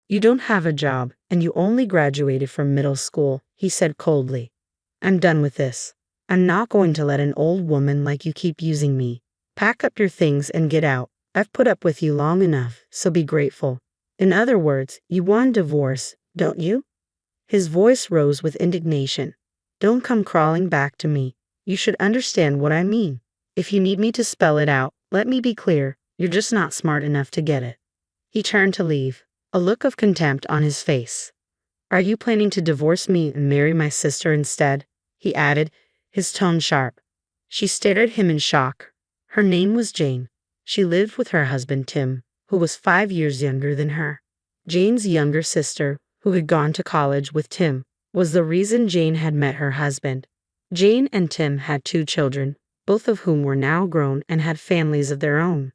You don't have a job, and you only graduated from middle school, he said coldly. I'm done with this. I'm not going to let an old woman like you keep using me. Pack up your things and get out. I've put up with you long enough, so be grateful. In other words, you want divorce, don't you? His voice rose with indignation. Don't come crawling back to me. You should understand what I mean. If you need me to spell it out, let me be clear, you're just not smart enough to get it. He turned to leave, a look of contempt on his face. Are you planning to divorce me and marry my sister instead? He added, his tone sharp. She stared at him in shock. Her name was Jane. She lived with her husband Tim, who was 5 years younger than her. Jane's younger sister, who had gone to college with Tim, was the reason Jane had met her husband. Jane and Tim had 2 children, both of whom were now grown and had families of their own.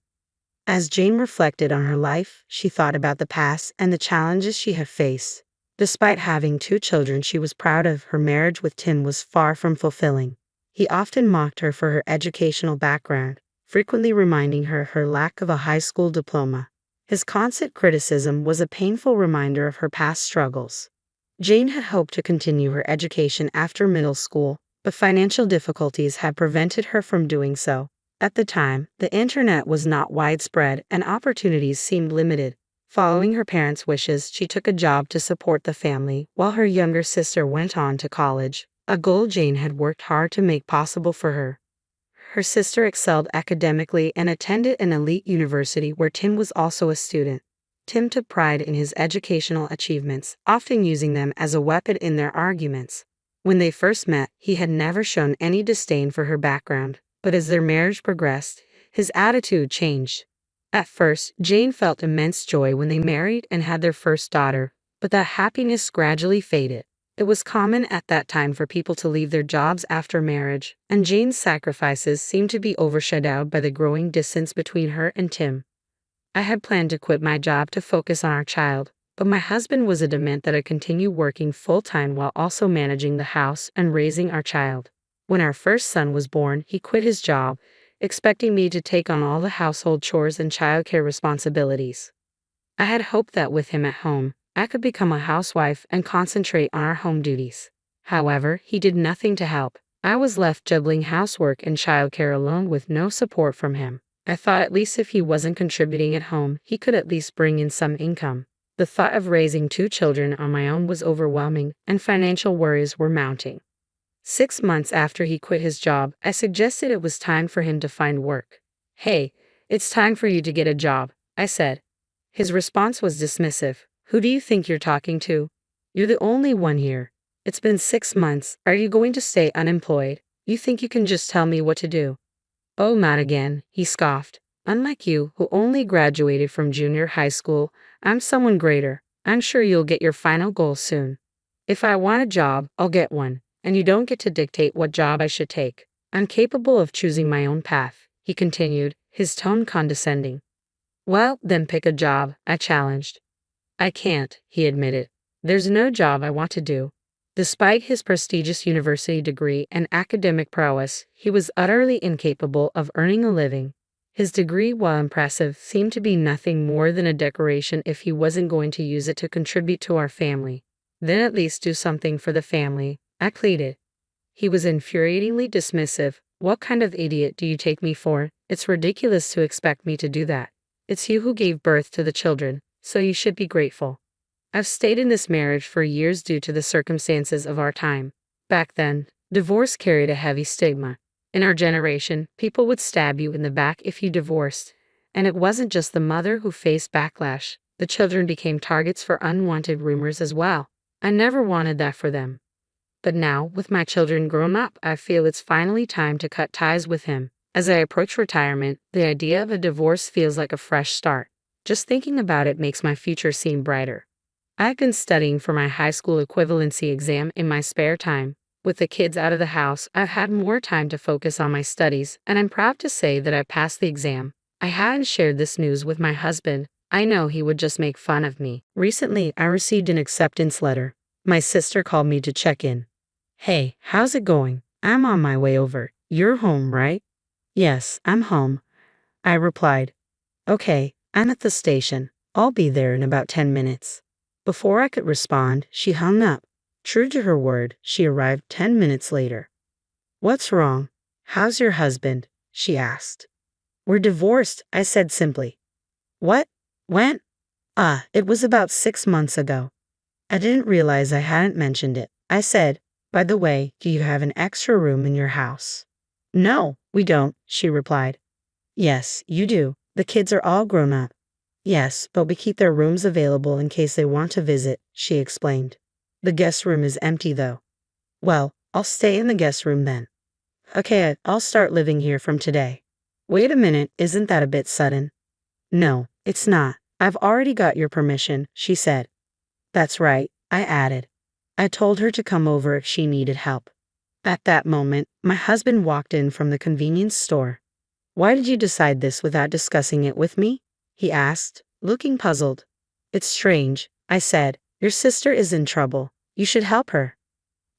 As Jane reflected on her life, she thought about the past and the challenges she had faced. Despite having 2 children she was proud of, her marriage with Tim was far from fulfilling. He often mocked her for her educational background, frequently reminding her of her lack of a high school diploma. His constant criticism was a painful reminder of her past struggles. Jane had hoped to continue her education after middle school, but financial difficulties had prevented her from doing so. At the time, the internet was not widespread and opportunities seemed limited. Following her parents' wishes, she took a job to support the family while her younger sister went on to college, a goal Jane had worked hard to make possible for her. Her sister excelled academically and attended an elite university where Tim was also a student. Tim took pride in his educational achievements, often using them as a weapon in their arguments. When they first met, he had never shown any disdain for her background, but as their marriage progressed, his attitude changed. At first, Jane felt immense joy when they married and had their first daughter, but that happiness gradually faded. It was common at that time for people to leave their jobs after marriage, and Jane's sacrifices seemed to be overshadowed by the growing distance between her and Tim. I had planned to quit my job to focus on our child, but my husband was adamant that I continue working full-time while also managing the house and raising our child. When our first son was born, he quit his job, expecting me to take on all the household chores and childcare responsibilities. I had hoped that with him at home, I could become a housewife and concentrate on our home duties. However, he did nothing to help. I was left juggling housework and childcare alone with no support from him. I thought at least if he wasn't contributing at home, he could at least bring in some income. The thought of raising 2 children on my own was overwhelming, and financial worries were mounting. 6 months after he quit his job, I suggested it was time for him to find work. Hey, it's time for you to get a job, I said. His response was dismissive. Who do you think you're talking to? You're the only one here. It's been 6 months. Are you going to stay unemployed? You think you can just tell me what to do? Oh, not again, he scoffed. Unlike you, who only graduated from junior high school, I'm someone greater. I'm sure you'll get your final goal soon. If I want a job, I'll get one. And you don't get to dictate what job I should take. I'm capable of choosing my own path, he continued, his tone condescending. Well, then pick a job, I challenged. I can't, he admitted. There's no job I want to do. Despite his prestigious university degree and academic prowess, he was utterly incapable of earning a living. His degree, while impressive, seemed to be nothing more than a decoration if he wasn't going to use it to contribute to our family. Then at least do something for the family, I pleaded. He was infuriatingly dismissive. What kind of idiot do you take me for? It's ridiculous to expect me to do that. It's you who gave birth to the children, so you should be grateful. I've stayed in this marriage for years due to the circumstances of our time. Back then, divorce carried a heavy stigma. In our generation, people would stab you in the back if you divorced. And it wasn't just the mother who faced backlash. The children became targets for unwanted rumors as well. I never wanted that for them. But now, with my children grown up, I feel it's finally time to cut ties with him. As I approach retirement, the idea of a divorce feels like a fresh start. Just thinking about it makes my future seem brighter. I've been studying for my high school equivalency exam in my spare time. With the kids out of the house, I've had more time to focus on my studies, and I'm proud to say that I passed the exam. I hadn't shared this news with my husband. I know he would just make fun of me. Recently, I received an acceptance letter. My sister called me to check in. Hey, how's it going? I'm on my way over. You're home, right? Yes, I'm home, I replied. Okay, I'm at the station. I'll be there in about 10 minutes. Before I could respond, she hung up. True to her word, she arrived 10 minutes later. What's wrong? How's your husband? She asked. We're divorced, I said simply. What? When? It was about 6 months ago. I didn't realize I hadn't mentioned it. I said, by the way, do you have an extra room in your house? No, we don't, she replied. Yes, you do. The kids are all grown up. Yes, but we keep their rooms available in case they want to visit, she explained. The guest room is empty though. Well, I'll stay in the guest room then. Okay, I'll start living here from today. Wait a minute, isn't that a bit sudden? No, it's not. I've already got your permission, she said. That's right, I added. I told her to come over if she needed help. At that moment, my husband walked in from the convenience store. Why did you decide this without discussing it with me? He asked, looking puzzled. It's strange, I said. Your sister is in trouble. You should help her.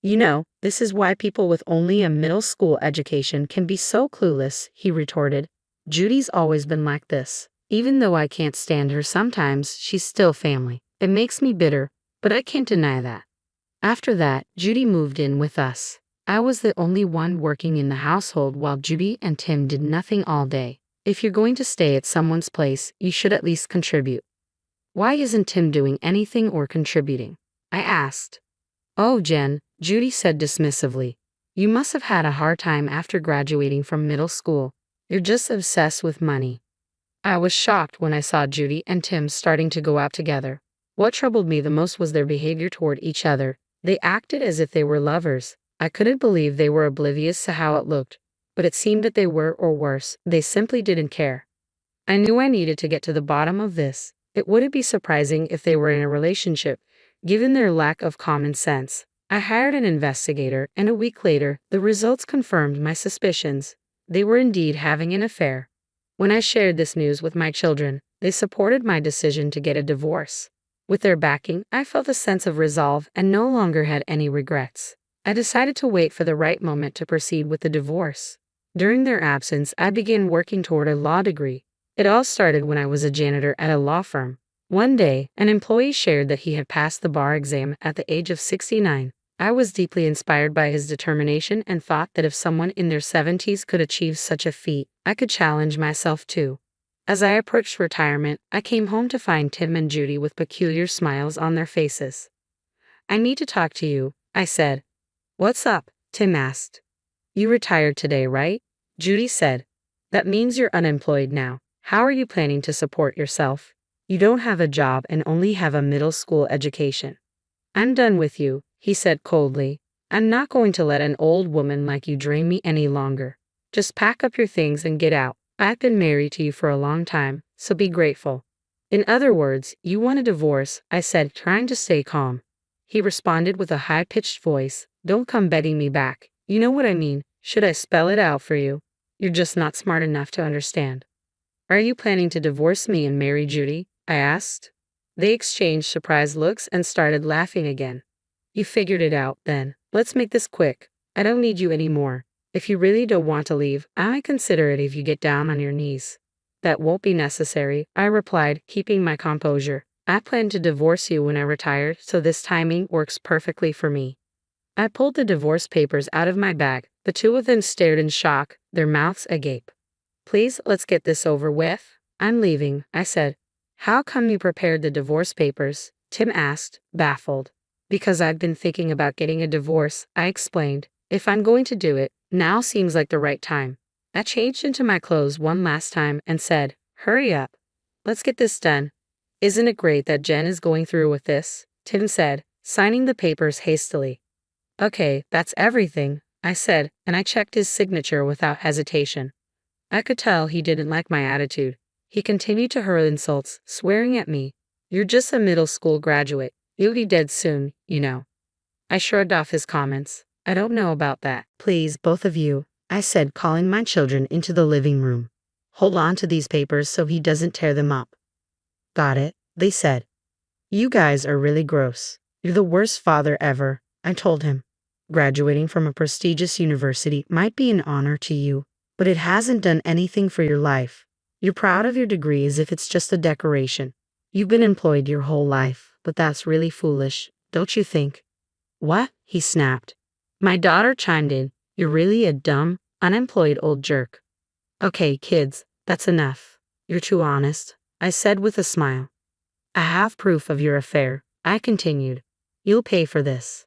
You know, this is why people with only a middle school education can be so clueless, he retorted. Judy's always been like this. Even though I can't stand her sometimes, she's still family. It makes me bitter, but I can't deny that. After that, Judy moved in with us. I was the only one working in the household while Judy and Tim did nothing all day. If you're going to stay at someone's place, you should at least contribute. Why isn't Tim doing anything or contributing? I asked. Oh, Jen, Judy said dismissively. You must have had a hard time after graduating from middle school. You're just obsessed with money. I was shocked when I saw Judy and Tim starting to go out together. What troubled me the most was their behavior toward each other. They acted as if they were lovers. I couldn't believe they were oblivious to how it looked, but it seemed that they were, or worse, they simply didn't care. I knew I needed to get to the bottom of this. It wouldn't be surprising if they were in a relationship, given their lack of common sense. I hired an investigator, and a week later, the results confirmed my suspicions. They were indeed having an affair. When I shared this news with my children, they supported my decision to get a divorce. With their backing, I felt a sense of resolve and no longer had any regrets. I decided to wait for the right moment to proceed with the divorce. During their absence, I began working toward a law degree. It all started when I was a janitor at a law firm. One day, an employee shared that he had passed the bar exam at the age of 69. I was deeply inspired by his determination and thought that if someone in their 70s could achieve such a feat, I could challenge myself too. As I approached retirement, I came home to find Tim and Judy with peculiar smiles on their faces. I need to talk to you, I said. What's up? Tim asked. You retired today, right? Judy said. That means you're unemployed now. How are you planning to support yourself? You don't have a job and only have a middle school education. I'm done with you, he said coldly. I'm not going to let an old woman like you drain me any longer. Just pack up your things and get out. I've been married to you for a long time, so be grateful. In other words, you want a divorce, I said, trying to stay calm. He responded with a high-pitched voice. Don't come begging me back. You know what I mean. Should I spell it out for you? You're just not smart enough to understand. Are you planning to divorce me and marry Judy? I asked. They exchanged surprised looks and started laughing again. You figured it out, then. Let's make this quick. I don't need you anymore. If you really don't want to leave, I might consider it if you get down on your knees. That won't be necessary, I replied, keeping my composure. I plan to divorce you when I retire, so this timing works perfectly for me. I pulled the divorce papers out of my bag. The two of them stared in shock, their mouths agape. Please, let's get this over with. I'm leaving, I said. How come you prepared the divorce papers? Tim asked, baffled. Because I've been thinking about getting a divorce, I explained. If I'm going to do it, now seems like the right time. I changed into my clothes one last time and said, hurry up. Let's get this done. Isn't it great that Jen is going through with this? Tim said, signing the papers hastily. Okay, that's everything, I said, and I checked his signature without hesitation. I could tell he didn't like my attitude. He continued to hurl insults, swearing at me. You're just a middle school graduate. You'll be dead soon, you know. I shrugged off his comments. I don't know about that. Please, both of you, I said, calling my children into the living room. Hold on to these papers so he doesn't tear them up. Got it, they said. You guys are really gross. You're the worst father ever, I told him. Graduating from a prestigious university might be an honor to you, but it hasn't done anything for your life. You're proud of your degree as if it's just a decoration. You've been employed your whole life. but that's really foolish, don't you think? What? He snapped. My daughter chimed in. You're really a dumb, unemployed old jerk. Okay, kids, that's enough. You're too honest, I said with a smile. I have proof of your affair, I continued. You'll pay for this.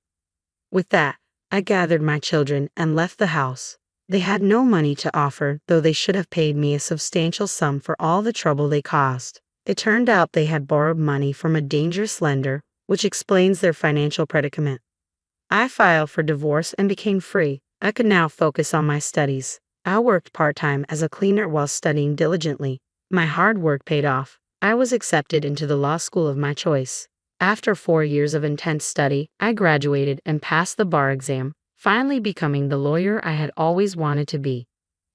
With that, I gathered my children and left the house. They had no money to offer, though they should have paid me a substantial sum for all the trouble they caused. It turned out they had borrowed money from a dangerous lender, which explains their financial predicament. I filed for divorce and became free. I could now focus on my studies. I worked part-time as a cleaner while studying diligently. My hard work paid off. I was accepted into the law school of my choice. After 4 years of intense study, I graduated and passed the bar exam, finally becoming the lawyer I had always wanted to be.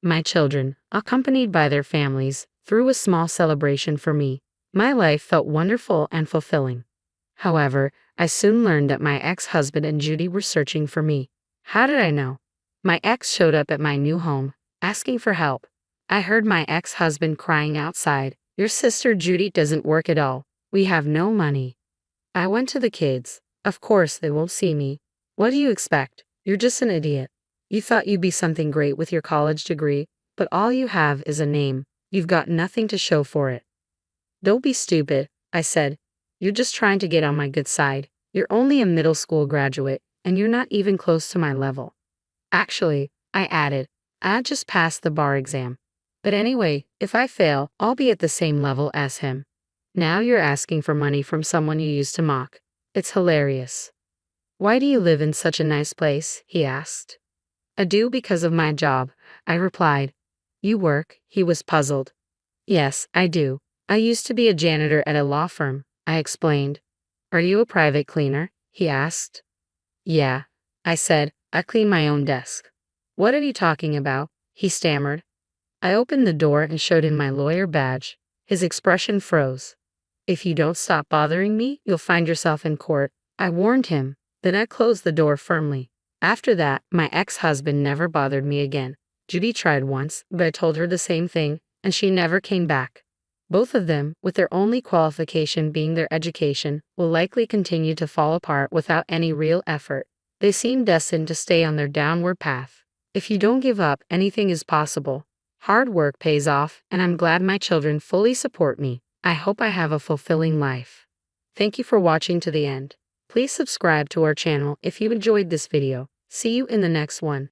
My children, accompanied by their families, threw a small celebration for me. My life felt wonderful and fulfilling. However, I soon learned that my ex-husband and Judy were searching for me. How did I know? My ex showed up at my new home, asking for help. I heard my ex-husband crying outside, "Your sister Judy doesn't work at all. We have no money." I went to the kids. Of course they won't see me. What do you expect? You're just an idiot. You thought you'd be something great with your college degree, but all you have is a name. You've got nothing to show for it. Don't be stupid, I said. You're just trying to get on my good side. You're only a middle school graduate, and you're not even close to my level. Actually, I added, I just passed the bar exam. But anyway, if I fail, I'll be at the same level as him. Now you're asking for money from someone you used to mock. It's hilarious. Why do you live in such a nice place? He asked. I do because of my job, I replied. You work? He was puzzled. Yes, I do. I used to be a janitor at a law firm, I explained. Are you a private cleaner? He asked. Yeah, I said. I clean my own desk. What are you talking about? He stammered. I opened the door and showed him my lawyer badge. His expression froze. If you don't stop bothering me, you'll find yourself in court, I warned him. Then I closed the door firmly. After that, my ex-husband never bothered me again. Judy tried once, but I told her the same thing, and she never came back. Both of them, with their only qualification being their education, will likely continue to fall apart without any real effort. They seem destined to stay on their downward path. If you don't give up, anything is possible. Hard work pays off, and I'm glad my children fully support me. I hope I have a fulfilling life. Thank you for watching to the end. Please subscribe to our channel if you enjoyed this video. See you in the next one.